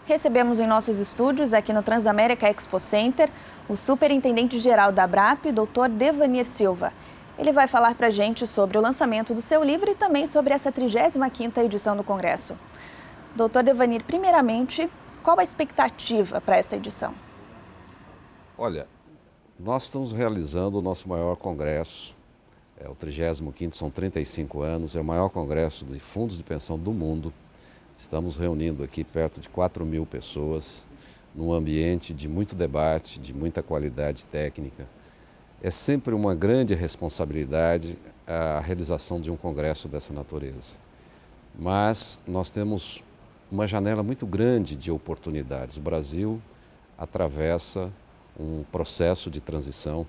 Recebemos em nossos estúdios, aqui no Transamérica Expo Center, o superintendente-geral da ABRAP, Dr. Devanir Silva. Ele vai falar para a gente sobre o lançamento do seu livro e também sobre essa 35ª edição do Congresso. Dr. Devanir, primeiramente, qual a expectativa para esta edição? Olha, nós estamos realizando o nosso maior congresso, é o 35º, são 35 anos, é o maior congresso de fundos de pensão do mundo. Estamos reunindo aqui perto de 4.000 pessoas, num ambiente de muito debate, de muita qualidade técnica. É sempre uma grande responsabilidade a realização de um congresso dessa natureza. Mas nós temos uma janela muito grande de oportunidades. O Brasil atravessa um processo de transição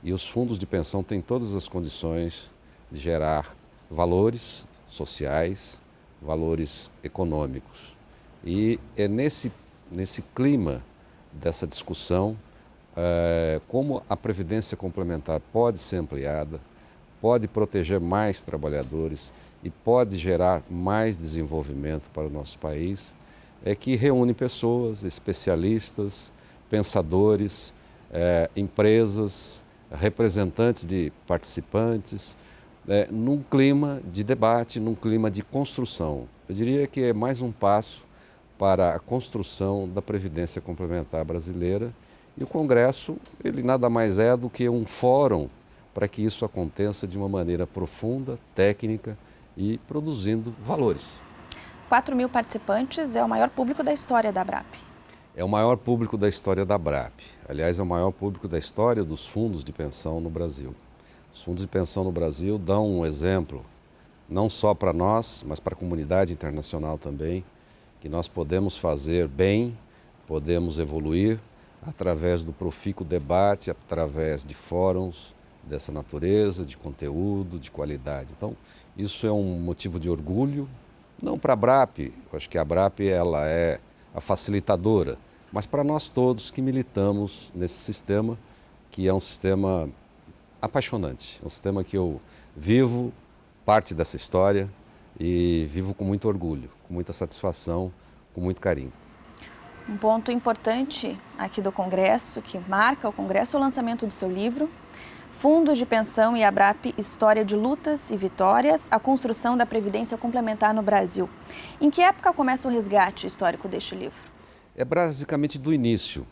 e os fundos de pensão têm todas as condições de gerar valores sociais, valores econômicos. E é nesse clima dessa discussão como a Previdência Complementar pode ser ampliada, pode proteger mais trabalhadores e pode gerar mais desenvolvimento para o nosso país, é que reúne pessoas, especialistas, pensadores, empresas, representantes de participantes, num clima de debate, num clima de construção. Eu diria que é mais um passo para a construção da Previdência Complementar brasileira e o Congresso, ele nada mais é do que um fórum para que isso aconteça de uma maneira profunda, técnica e produzindo valores. 4.000 participantes é o maior público da história da ABRAP. É o maior público da história da ABRAP. Aliás, é o maior público da história dos fundos de pensão no Brasil. Os fundos de pensão no Brasil dão um exemplo, não só para nós, mas para a comunidade internacional também, que nós podemos fazer bem, podemos evoluir através do profícuo debate, através de fóruns dessa natureza, de conteúdo, de qualidade. Então, isso é um motivo de orgulho, não para a ABRAP, eu acho que a ABRAP ela é a facilitadora, mas para nós todos que militamos nesse sistema, que é um sistema apaixonante, um sistema que eu vivo parte dessa história e vivo com muito orgulho, com muita satisfação, com muito carinho. Um ponto importante aqui do Congresso, que marca o Congresso, é o lançamento do seu livro, Fundos de Pensão e ABRAP, História de Lutas e Vitórias, a construção da Previdência Complementar no Brasil. Em que época começa o resgate histórico deste livro? É basicamente do início.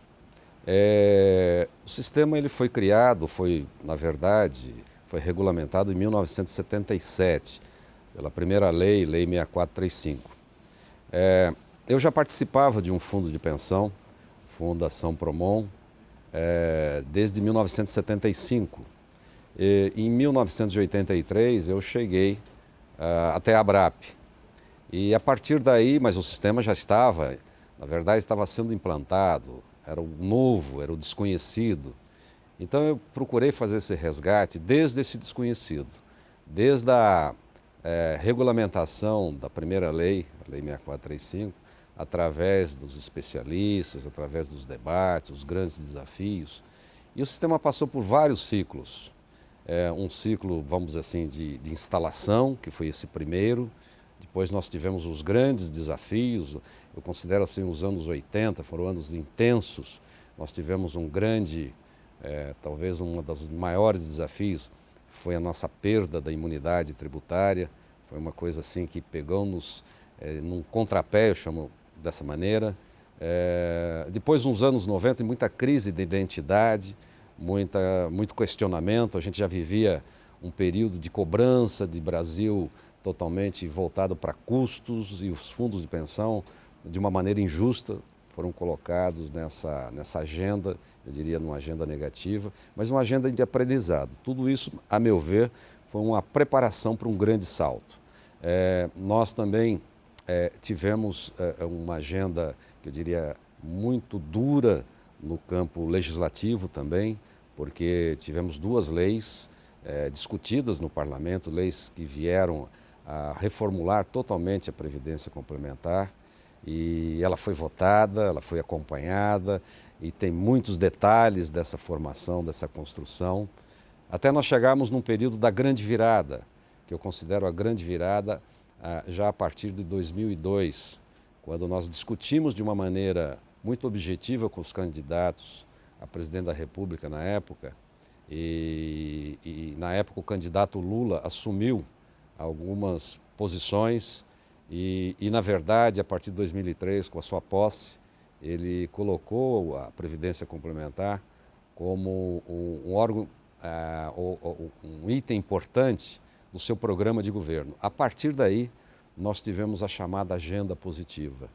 O sistema ele foi criado, na verdade, foi regulamentado em 1977, pela primeira lei, Lei 6435. Eu já participava de um fundo de pensão, Fundação Promon, desde 1975. Em 1983 eu cheguei até a ABRAP. E a partir daí, mas o sistema já estava, na verdade estava sendo implantado, era o novo, era o desconhecido. Então eu procurei fazer esse resgate desde esse desconhecido, desde a regulamentação da primeira lei, a Lei 6435, através dos especialistas, através dos debates, os grandes desafios. E o sistema passou por vários ciclos. Um ciclo, vamos dizer assim, de instalação, que foi esse primeiro. Depois nós tivemos os grandes desafios, eu considero assim os anos 80, foram anos intensos. Nós tivemos um grande, talvez um dos maiores desafios, foi a nossa perda da imunidade tributária. Foi uma coisa assim que pegou-nos num contrapé, eu chamo dessa maneira. Depois, nos anos 90, muita crise de identidade, muito questionamento. A gente já vivia um período de cobrança de Brasil totalmente voltado para custos, e os fundos de pensão, de uma maneira injusta, foram colocados nessa agenda, eu diria numa agenda negativa, mas uma agenda de aprendizado. Tudo isso, a meu ver, foi uma preparação para um grande salto. Nós também tivemos uma agenda, que eu diria, muito dura no campo legislativo também, porque tivemos duas leis discutidas no parlamento, leis que vieram a reformular totalmente a Previdência Complementar, e ela foi votada, ela foi acompanhada e tem muitos detalhes dessa formação, dessa construção, até nós chegarmos num período da grande virada, que eu considero a grande virada já a partir de 2002, quando nós discutimos de uma maneira muito objetiva com os candidatos a presidente da República na época, e na época o candidato Lula assumiu algumas posições e na verdade, a partir de 2003, com a sua posse, ele colocou a Previdência Complementar como um órgão, um item importante do seu programa de governo. A partir daí, nós tivemos a chamada agenda positiva.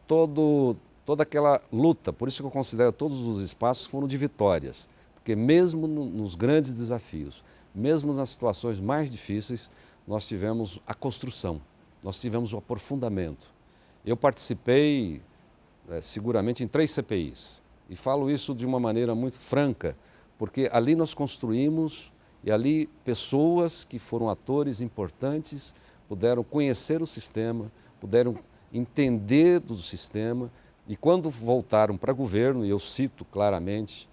Toda aquela luta, por isso que eu considero todos os espaços foram de vitórias, porque mesmo nos grandes desafios, mesmo nas situações mais difíceis, nós tivemos a construção, nós tivemos o aprofundamento. Eu participei seguramente em 3 CPIs e falo isso de uma maneira muito franca, porque ali nós construímos e ali pessoas que foram atores importantes puderam conhecer o sistema, puderam entender do sistema e quando voltaram para governo, e eu cito claramente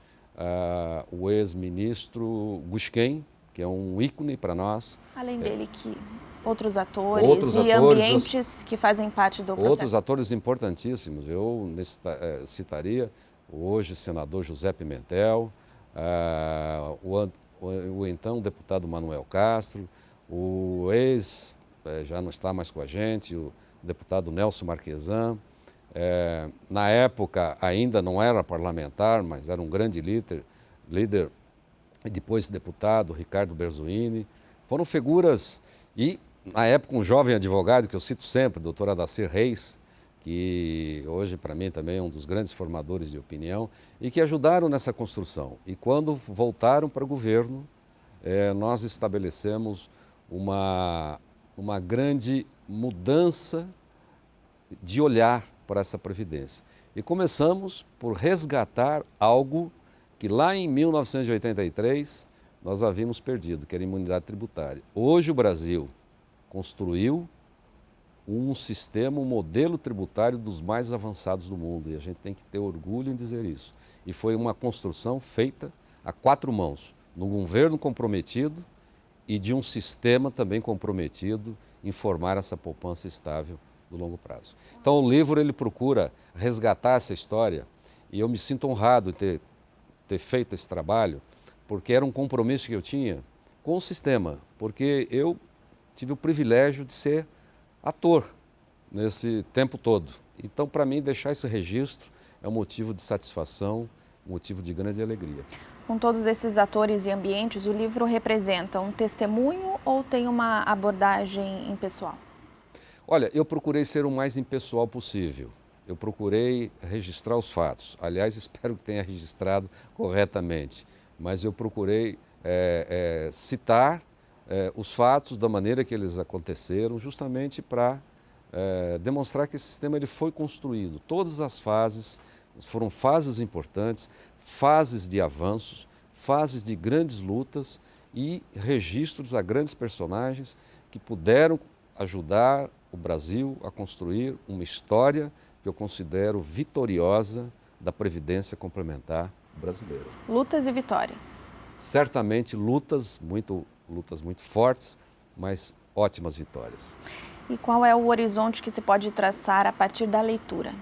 o ex-ministro Gusquem, que é um ícone para nós. Além dele, que outros atores e ambientes que fazem parte do processo. Outros atores importantíssimos. Eu citaria o hoje senador José Pimentel, o então deputado Manuel Castro, o ex, já não está mais com a gente, o deputado Nelson Marquesan. Na época ainda não era parlamentar, mas era um grande líder e depois deputado, Ricardo Berzuini. Foram figuras, e na época um jovem advogado que eu cito sempre, o doutor Adacir Reis, que hoje para mim também é um dos grandes formadores de opinião, e que ajudaram nessa construção. E quando voltaram para o governo, nós estabelecemos uma grande mudança de olhar para essa Previdência. E começamos por resgatar algo que lá em 1983 nós havíamos perdido, que era a imunidade tributária. Hoje o Brasil construiu um sistema, um modelo tributário dos mais avançados do mundo e a gente tem que ter orgulho em dizer isso. E foi uma construção feita a 4 mãos, num governo comprometido e de um sistema também comprometido em formar essa poupança estável do longo prazo. Então o livro ele procura resgatar essa história e eu me sinto honrado de ter feito esse trabalho, porque era um compromisso que eu tinha com o sistema, porque eu tive o privilégio de ser ator nesse tempo todo. Então, para mim, deixar esse registro é um motivo de satisfação, um motivo de grande alegria. Com todos esses atores e ambientes, o livro representa um testemunho ou tem uma abordagem impessoal? Olha, eu procurei ser o mais impessoal possível. Eu procurei registrar os fatos. Aliás, espero que tenha registrado corretamente. Mas eu procurei citar os fatos da maneira que eles aconteceram, justamente para demonstrar que esse sistema ele foi construído. Todas as fases foram fases importantes, fases de avanços, fases de grandes lutas e registros a grandes personagens que puderam ajudar o Brasil a construir uma história que eu considero vitoriosa da Previdência Complementar brasileira. Lutas e vitórias. Certamente lutas muito fortes, mas ótimas vitórias. E qual é o horizonte que se pode traçar a partir da leitura?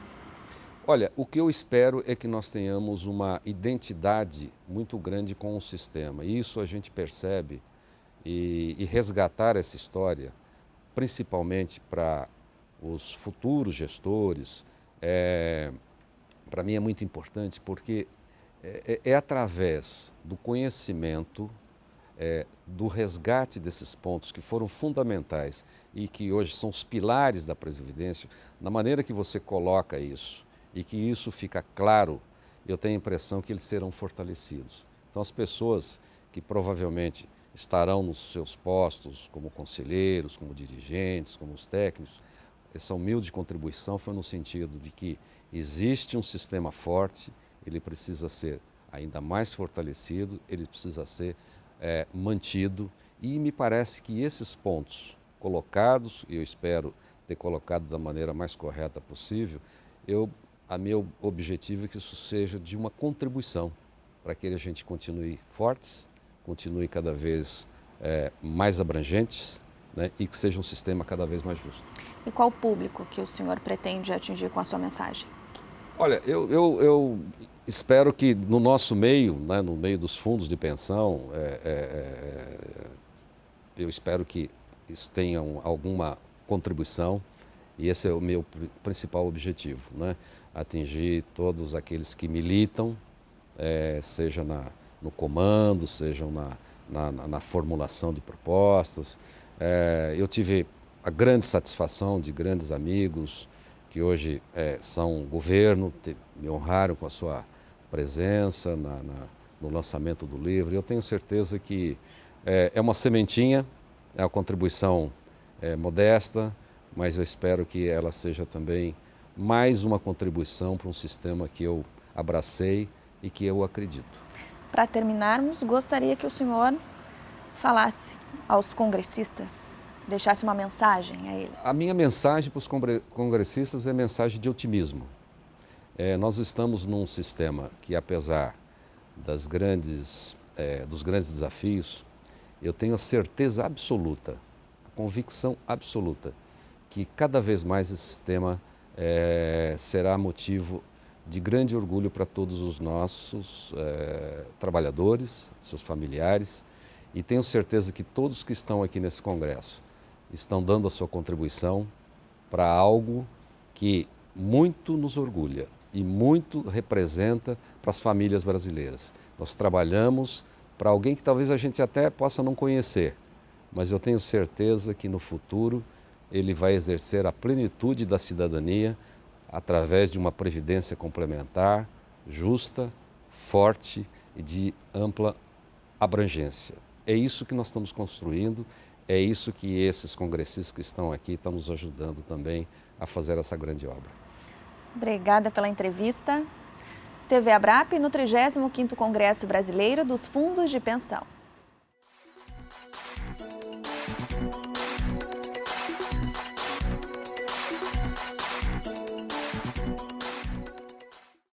Olha, o que eu espero é que nós tenhamos uma identidade muito grande com o sistema. E isso a gente percebe e resgatar essa história, principalmente para os futuros gestores, para mim é muito importante porque é através do conhecimento, do resgate desses pontos que foram fundamentais e que hoje são os pilares da Previdência, na maneira que você coloca isso e que isso fica claro, eu tenho a impressão que eles serão fortalecidos. Então as pessoas que provavelmente estarão nos seus postos como conselheiros, como dirigentes, como os técnicos, essa humilde contribuição foi no sentido de que existe um sistema forte, ele precisa ser ainda mais fortalecido, ele precisa ser mantido e me parece que esses pontos colocados, e eu espero ter colocado da maneira mais correta possível, meu objetivo é que isso seja de uma contribuição para que a gente continue fortes, continue cada vez mais abrangentes, né, e que seja um sistema cada vez mais justo. E qual público que o senhor pretende atingir com a sua mensagem? Olha, eu espero que no nosso meio, né, no meio dos fundos de pensão, eu espero que isso tenha alguma contribuição, e esse é o meu principal objetivo, né? Atingir todos aqueles que militam, seja no comando, seja na formulação de propostas. Eu tive a grande satisfação de grandes amigos que hoje são governo, me honraram com a sua presença no lançamento do livro. Eu tenho certeza que é uma sementinha, é uma contribuição modesta, mas eu espero que ela seja também mais uma contribuição para um sistema que eu abracei e que eu acredito. Para terminarmos, gostaria que o senhor falasse aos congressistas, deixasse uma mensagem a eles. A minha mensagem para os congressistas é mensagem de otimismo. Nós estamos num sistema que, apesar dos grandes desafios, eu tenho a certeza absoluta, a convicção absoluta, que cada vez mais esse sistema será motivo de grande orgulho para todos os nossos trabalhadores, seus familiares, e tenho certeza que todos que estão aqui nesse congresso estão dando a sua contribuição para algo que muito nos orgulha e muito representa para as famílias brasileiras. Nós trabalhamos para alguém que talvez a gente até possa não conhecer, mas eu tenho certeza que no futuro ele vai exercer a plenitude da cidadania através de uma previdência complementar, justa, forte e de ampla abrangência. É isso que nós estamos construindo, é isso que esses congressistas que estão aqui estão nos ajudando também a fazer essa grande obra. Obrigada pela entrevista. TV Abrap no 35º Congresso Brasileiro dos Fundos de Pensão.